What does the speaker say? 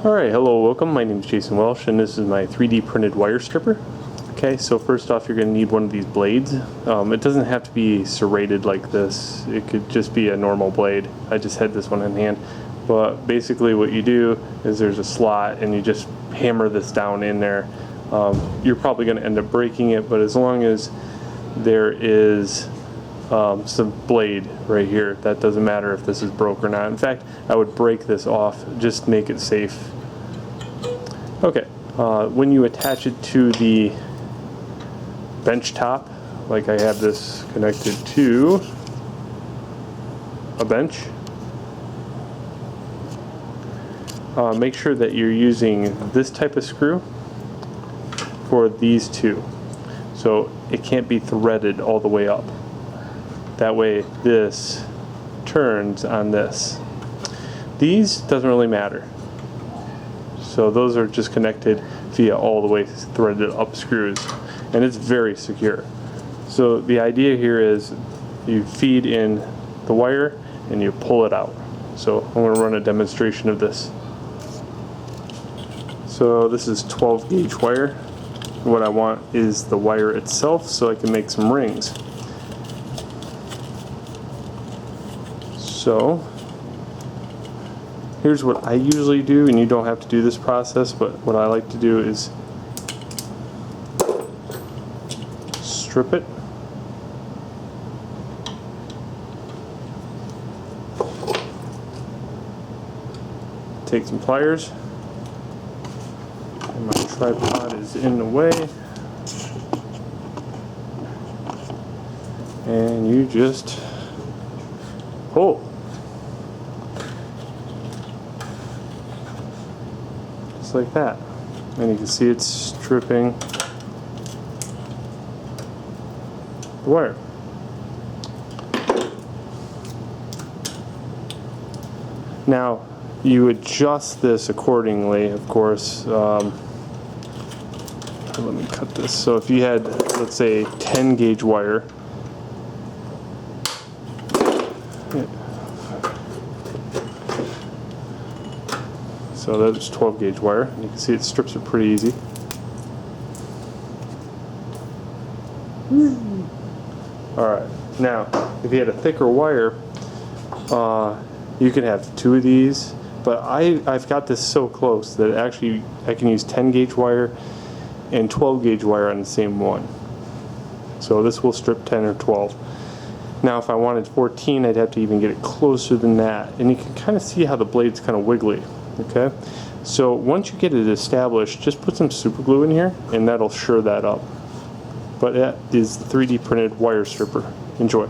Alright, hello, welcome. My name is Jason Welsh and this is my 3D printed wire stripper. Okay, so first off you're going to need one of these blades. It doesn't have to be serrated like this, it could just be a normal blade. I just had this one in hand. But basically what you do is there's a slot and you just hammer this down in there. You're probably going to end up breaking it, but as long as there is some blade right here, that doesn't matter if this is broke or not. In fact, I would break this off, just make it safe. Okay, when you attach it to the bench top, like I have this connected to a bench, make sure that you're using this type of screw for these two. So it can't be threaded all the way up. That way this turns on this. These doesn't really matter. So those are just connected via all the way threaded up screws. And it's very secure. So the idea here is you feed in the wire and you pull it out. So I'm going to run a demonstration of this. So this is 12 gauge wire. What I want is the wire itself so I can make some rings. So here's what I usually do, and you don't have to do this process, but what I like to do is strip it. Take some pliers. And my tripod is in the way. And you just pull. Just like that. And you can see it's stripping the wire. Now you adjust this accordingly, of course. Let me cut this. So if you had, let's say, 10 gauge wire, so that's 12 gauge wire. You can see it strips it pretty easy. Alright, now if you had a thicker wire, you could have two of these, but I've got this so close that actually I can use 10 gauge wire and 12 gauge wire on the same one. So this will strip 10 or 12. Now if I wanted 14, I'd have to even get it closer than that, and you can kind of see how the blade's kind of wiggly. Okay, so once you get it established, just put some super glue in here and that'll sure that up. But that is the 3D printed wire stripper. Enjoy.